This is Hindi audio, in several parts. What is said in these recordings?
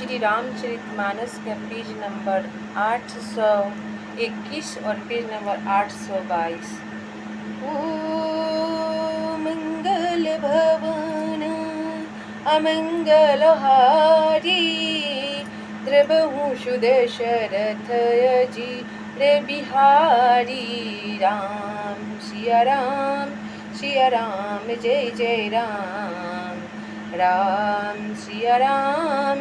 श्री रामचरितमानस का पेज नंबर 821 और पेज नंबर 822। ओ मंगल भवन अमंगलहारी द्रबहु सुदशरथ अजीर बिहारी। राम सिया राम जय जय राम। राम सिया राम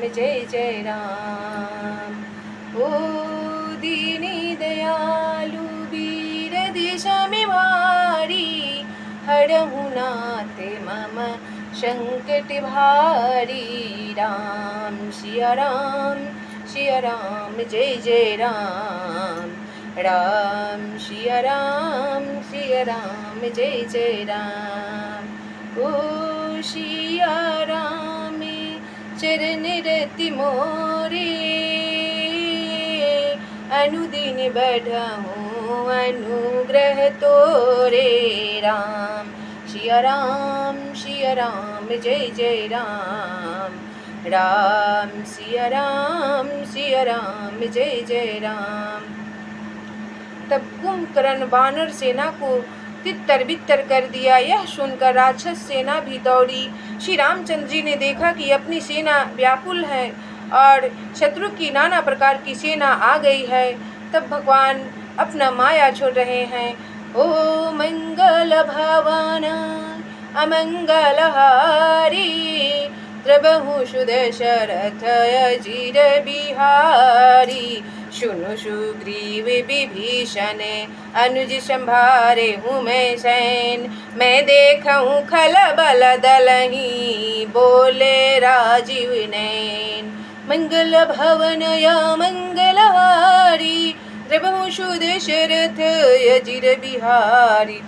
जय जय राम। ओ दीनी दयालु वीर दिशमि भारी हरहु नाथ मम संकट भारी। राम सिया राम जय जय राम। राम सिया राम जय जय राम। ओ सिया राम चरण रति मोरे अनुदिन बढ़हु अनुग्रह तोरे। राम सिया राम जय जय राम। राम सिया राम जय जय राम। तब कुंभकर्ण वानर सेना को तितर बितर कर दिया। यह सुनकर राक्षस सेना भी दौड़ी। श्री रामचंद्र जी ने देखा कि अपनी सेना व्याकुल है और शत्रु की नाना प्रकार की सेना आ गई है। तब भगवान अपना माया छोड़ रहे हैं। ओ मंगल भवन अमंगलहारी द्रबहु सुदशरथ अजीर बिहारी। सुनु सुग्रीव विभीषण अनुज संभारे हूँ मैं सैन। मैं देखूँ खलबल दलहि बोले राजीव नैन। मंगल भवन या मंगलहारी द्रबहु सुदशरथ अजीर बिहारी।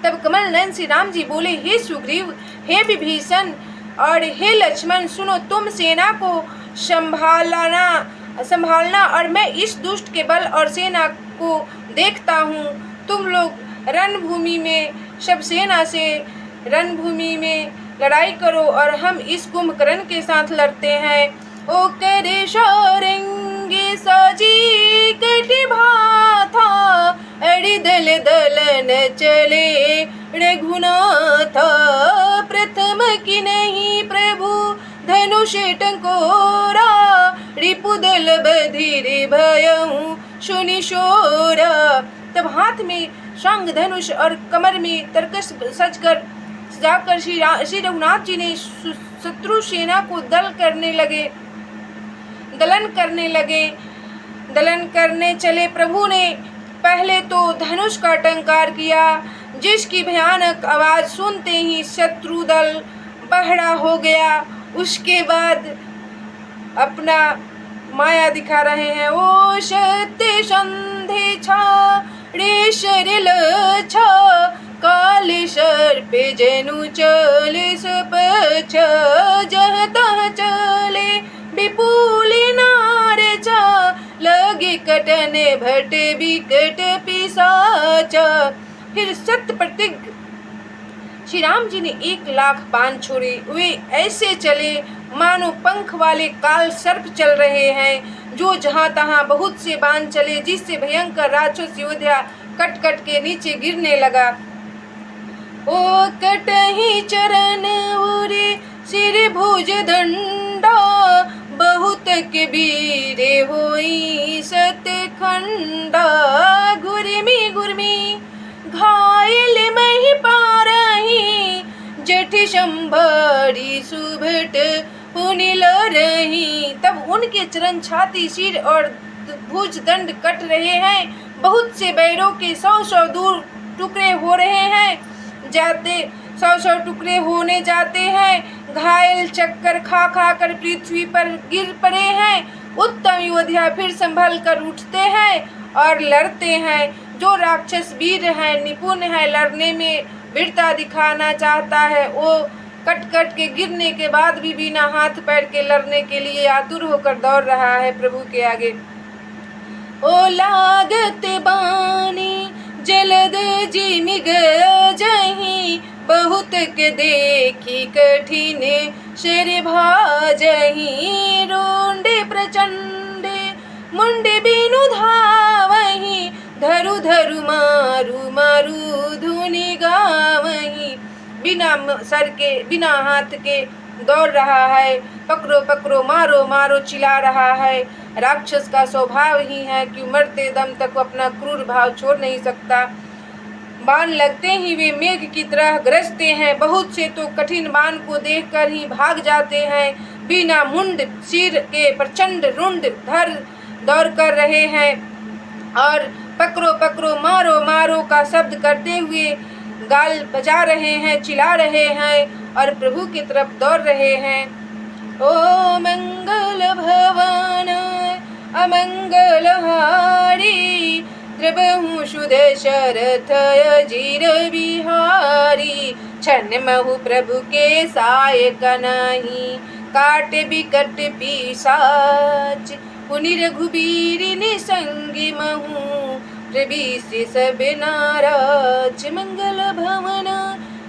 तब कमल नयन श्री राम जी बोले, हे सुग्रीव, हे विभीषण और हे लक्ष्मण, सुनो, तुम सेना को संभालना और मैं इस दुष्ट के बल और सेना को देखता हूँ। तुम लोग रणभूमि में सब सेना से रणभूमि में लड़ाई करो और हम इस कुंभकर्ण के साथ लड़ते हैं। ओ करे शौरंगी सजी कटि भाथा अड़ि दल दलन चले रघुनाथ। प्रथम की नहीं प्रभु धनुष टंकोरा रिपुदल बधिर भयऊ सुनि शोरा। तब हाथ में शंख धनुष और कमर में तरकस सजाकर श्री रघुनाथ जी ने शत्रु सेना को दलन करने चले। प्रभु ने पहले तो धनुष का टंकार किया, जिसकी भयानक आवाज सुनते ही शत्रु दल बहरा हो गया। उसके बाद अपना माया दिखा रहे हैं। ओ सत्य संधि छाड़ेश्वर लछा काल सर्प जनु चले सपछ। जह तह चले विपुल नार चा लगे कटन भट विकट पिशाचा। फिर सत्य प्रतिज्ञ श्री राम जी ने 1,00,000 बाण छोड़े। वे ऐसे चले मानो पंख वाले काल सर्प चल रहे हैं, जो जहाँ तहाँ बहुत से बाण चले, जिससे भयंकर राक्षस योद्धा कट कट के नीचे गिरने लगा। ओ कटहि चरण उरे सिर भुज दंडा बहुत के वीरे होई सतखंडा। गुरमी घायल मही पारही जठि संभारी सुभट पुनिल रही। तब उनके चरण छाती सिर और भुज दंड कट रहे हैं। बहुत से बैरों के 100 दूर टुकड़े हो रहे हैं, 100 टुकड़े होने जाते हैं। घायल चक्कर खा कर पृथ्वी पर गिर पड़े हैं। उत्तम योद्धा फिर संभल कर उठते हैं और लड़ते हैं। जो राक्षस वीर है, निपुण है, लड़ने में वीरता दिखाना चाहता है, वो कट के गिरने के बाद भी बिना हाथ पैर के लड़ने के लिए आतुर होकर दौड़ रहा है प्रभु के आगे। ओ लागत बानी जलद जिमि गजहि बहुत के देखी कठिन शेर भाजही रोंडे प्रचंड मुंड बिनु धावही धरु धरु मारु मारु धुनि गावही। बिना सर के बिना हाथ के दौड़ रहा है, पकड़ो पकड़ो मारो मारो चिल्ला रहा है। राक्षस का स्वभाव ही है कि मरते दम तक वो अपना क्रूर भाव छोड़ नहीं सकता। बाण लगते ही वे मेघ की तरह गरजते हैं, बहुत से तो कठिन बाण को देखकर ही भाग जाते हैं। बिना मुंड सिर के प्रचंड रुंड धर दौड़ कर रहे हैं और पकड़ो पकड़ो मारो मारो का शब्द करते हुए गाल बजा रहे हैं, चिल्ला रहे हैं और प्रभु की तरफ दौड़ रहे हैं। ओ मंगल भवन अमंगल हारी द्रबहु सुदशरथ अजीर बिहारी। छन महु प्रभु के साय कनाही काट बिकट पिशाच पुनि रघुबीर निसंगी महु प्रभीष सब नाराज। मंगल भवन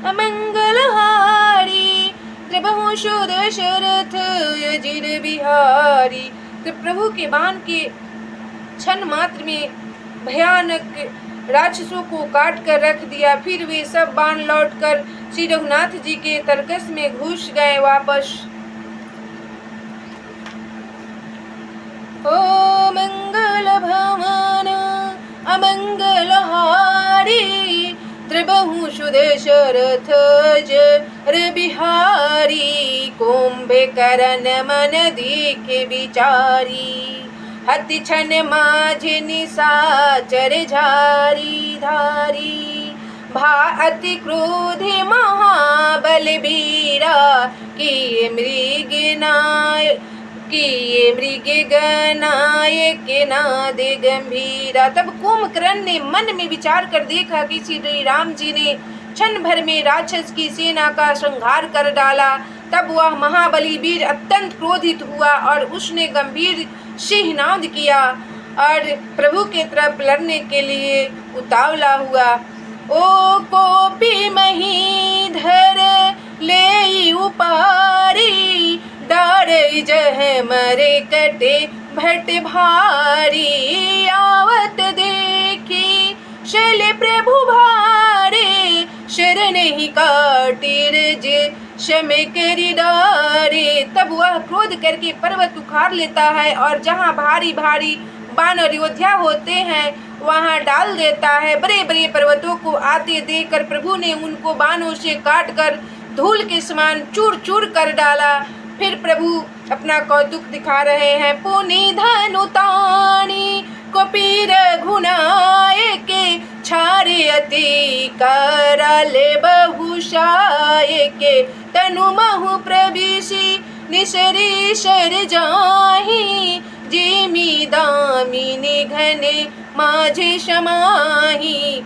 अमंगल हारी द्रबहु दशरथ अजीर बिहारी। तो प्रभु के बाण के क्षण मात्र में भयानक राक्षसों को काट कर रख दिया। फिर वे सब बाण लौटकर श्री रघुनाथ जी के तरकस में घुस गए वापस। ओ मंगल भवन अमंगल हारी त्रिबहु दशरथ अजीर बिहारी। कुंभे करन मन देखे विचारी हति छन माझे निशाचर झारी धारी। भा अति क्रोधे महाबल बीरा किए मृग गनायक नाद गंभीरा। तब कुंभकर्ण ने मन में विचार कर देखा कि श्री राम जी ने क्षण भर में राक्षस की सेना का संहार कर डाला। तब वह महाबली वीर अत्यंत क्रोधित हुआ और उसने गंभीर सिंहनाद किया और प्रभु के तरफ लड़ने के लिए उतावला हुआ। ओ कोपी मही धर ले उपारी डार जह मरे कटे भट भारी। आवत देखी शैल प्रभु भारे शरण ही काटिर जे शमे करी डारे। तब वह क्रोध करके पर्वत उखाड़ लेता है और जहाँ भारी भारी बाण और योद्धा होते हैं वहाँ डाल देता है। बड़े बड़े पर्वतों को आते देखकर प्रभु ने उनको बाणों से काट कर धूल के समान चूर चूर कर डाला। फिर प्रभु अपना कौतुक दिखा रहे हैं। पुनि धनु तानी कपीर घुनाए के छारे अति कराले बहुशाए के। तनु महु प्रविशी निसरी शर जाही जिमी दामिनी घने माझे समाही।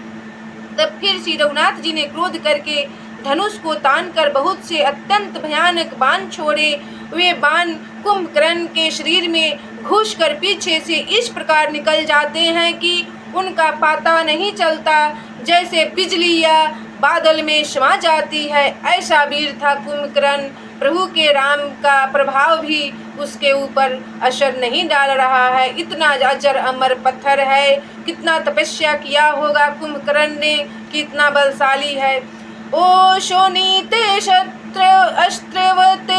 तब फिर श्री रघुनाथ जी ने क्रोध करके धनुष को तान कर बहुत से अत्यंत भयानक बाण छोड़े। वे बाण कुंभकर्ण के शरीर में घुसकर पीछे से इस प्रकार निकल जाते हैं कि उनका पता नहीं चलता, जैसे बिजली या बादल में समा जाती है। ऐसा वीर था कुंभकर्ण। प्रभु के राम का प्रभाव भी उसके ऊपर असर नहीं डाल रहा है। इतना अजर अमर पत्थर है, कितना तपस्या किया होगा कुंभकर्ण ने, कितना बलशाली है। ओ शोणित शस्त्र अस्त्रवत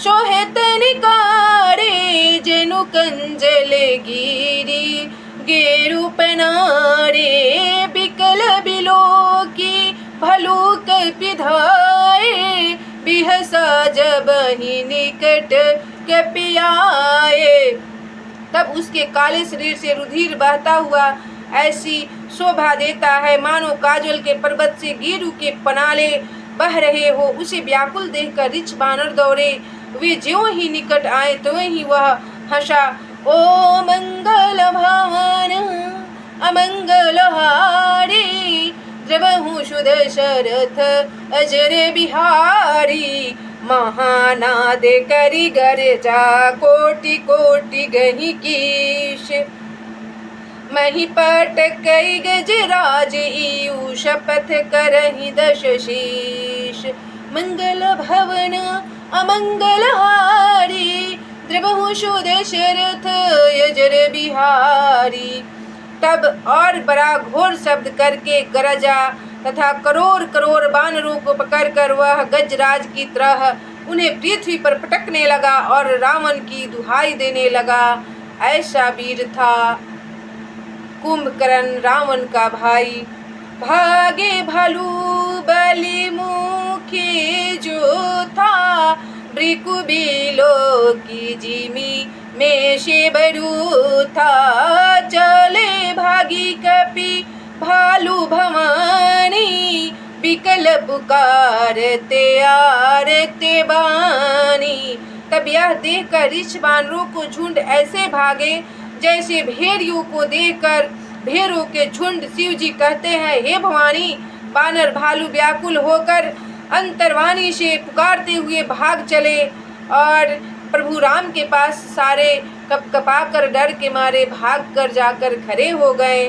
शोहित निकारे जेनु कंजल गिरी गेरु पनारे। बिकल बिलोकी भलूक पिधाए बिहसा जब ही निकट कपियाए। तब उसके काले शरीर से रुधिर बहता हुआ ऐसी शोभा देता है मानो काजल के पर्वत से गेरू के पनाले बह रहे हो। उसे व्याकुल देखकर रिछ बानर दौड़े। वे ज्यों ही निकट आए तो ही वह हंसा। ओ मंगल भवन अमंगल हारी द्रबहु दशरथ अजीर बिहारी। महानाद करि गर्जा कोटि कोटि गहि कीश मही पटकई गजराज ईयू शपथ करहि दश शीश। मंगल भवन अमंगलहारी, द्रबहुषु दशरथ यजर बिहारी। तब और बड़ा घोर शब्द करके गरजा तथा करोड़ करोड़ बानरों को पकड़कर वह गजराज की तरह उन्हें पृथ्वी पर पटकने लगा और रावण की दुहाई देने लगा। ऐसा वीर था कुंभकर्ण, रावण का भाई। भागे भालू बलि मुखी जो था, भृकु बिलो की जिमी में से बरू था। चले भागी कपि भालू भवानी, विकल पुकारते आरते बानी। तब यह देखकर ऋष बानरों को झुंड ऐसे भागे जैसे भेड़ियों को देखकर भेड़ों के झुंड। शिव जी कहते हैं, हे भवानी, बानर भालू व्याकुल होकर अंतर्वाणी से पुकारते हुए भाग चले और प्रभु राम के पास सारे कपकपाकर डर के मारे भाग कर जाकर खड़े हो गए।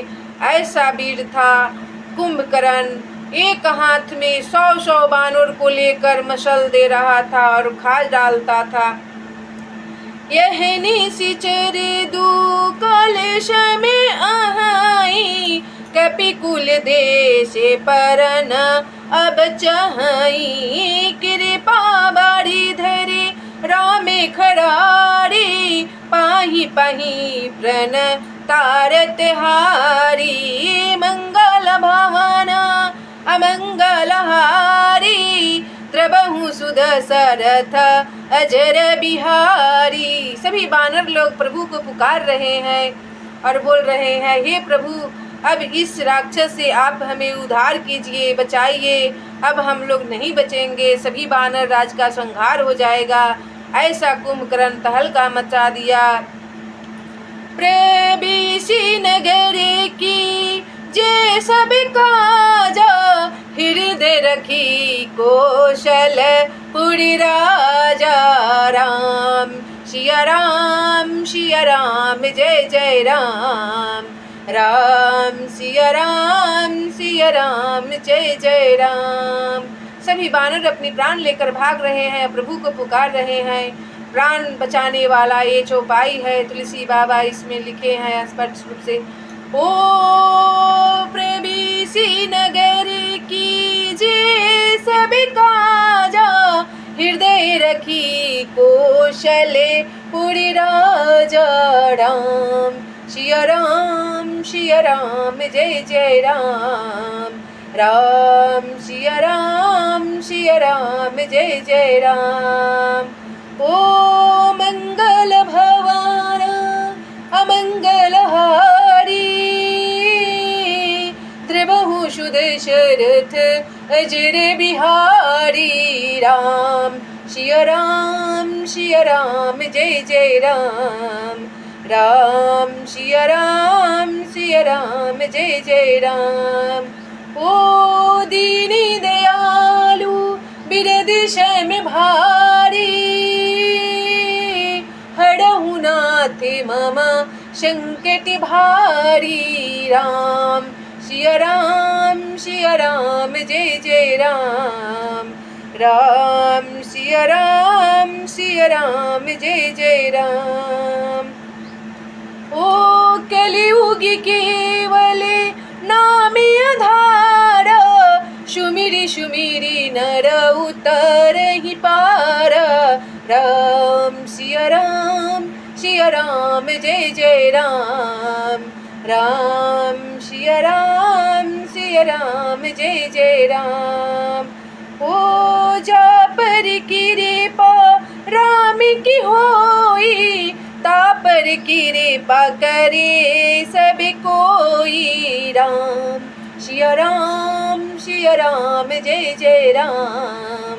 ऐसा वीर था कुंभकर्ण, एक हाथ में 100 बानर को लेकर मशल दे रहा था और खा डालता था। यह निशिचर दू कलश में आहाई, कपिकुल देश परन अब चाहई। कृपा बारी धरे रामे खरारी, पाही पाही प्रण तारत हारी। मंगल भावना अमंगलहारी, द्रबहु सुदशरथ अजर बिहारी। सभी बानर लोग प्रभु को पुकार रहे हैं और बोल रहे हैं, हे प्रभु, अब इस राक्षस से आप हमें उद्धार कीजिए, बचाइए। अब हम लोग नहीं बचेंगे, सभी बानर राज का संहार हो जाएगा। ऐसा कुंभकर्ण तहलका मचा दिया। प्रवेशी नगर की जे सब काजा, हृदय रखी कौशल पुरी राजा। राम सिया राम, सिया राम जय जय राम। राम सिया राम, सिया राम जय जय राम। सभी बानर अपनी प्राण लेकर भाग रहे हैं, प्रभु को पुकार रहे हैं। प्राण बचाने वाला ये चौपाई है, तुलसी बाबा इसमें लिखे हैं स्पष्ट रूप से। ओ प्रवेशी नगर की जे सब काजा, हृदय रखी कौशले पुरी राजा। राम सिया राम, सिया राम जय जय राम। राम सिया राम, सिया राम जय जय राम। ओ मंगल भवाना अमंगलहारी, त्रिबहुषु दशरथ अजर बिहारी। राम सिया राम, सिया राम जय जय राम। राम सिया राम, सिया राम जय जय राम। ओ दीनी दयालु बिरद शम भारी, हरहु नाथ मम संकट भारी। राम सिया राम, सिया राम जय जय राम। राम सिया राम, सिया राम जय जय राम। ओ कलियुग केवल नाम आधार, सुमिरि सुमिरि नर उतर ही पार। राम सिया राम, सिया राम जय जय राम। राम सिया राम, सिया राम जय जय राम। ओ जा पर कृपा राम की होई, तापर कृपा करे सब कोई। राम सिया राम, सिया राम जय जय राम।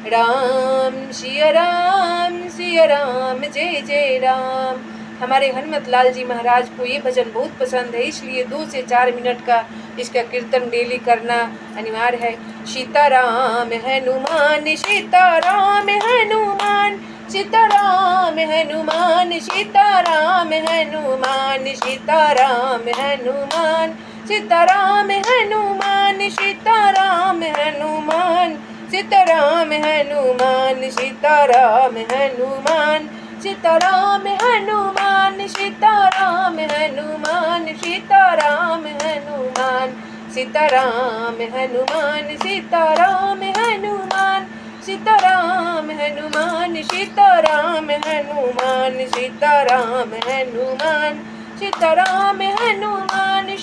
राम सिया राम, सिया राम जय जय राम। हमारे हनुमत लाल जी महाराज को ये भजन बहुत पसंद है, इसलिए 2 से 4 मिनट का इसका कीर्तन डेली करना अनिवार्य है। सीताराम हनुमान, सीताराम हनुमान, सीताराम हनुमान, सीताराम हनुमान, सीताराम हनुमान, सीताराम हनुमान, सीताराम हनुमान, सीताराम हनुमान सीताराम हनुमान सीताराम हनुमान सीताराम हनुमान सीताराम हनुमान सीताराम हनुमान सीताराम हनुमान सीताराम हनुमान सीताराम हनुमान सीताराम हनुमान सीताराम हनुमान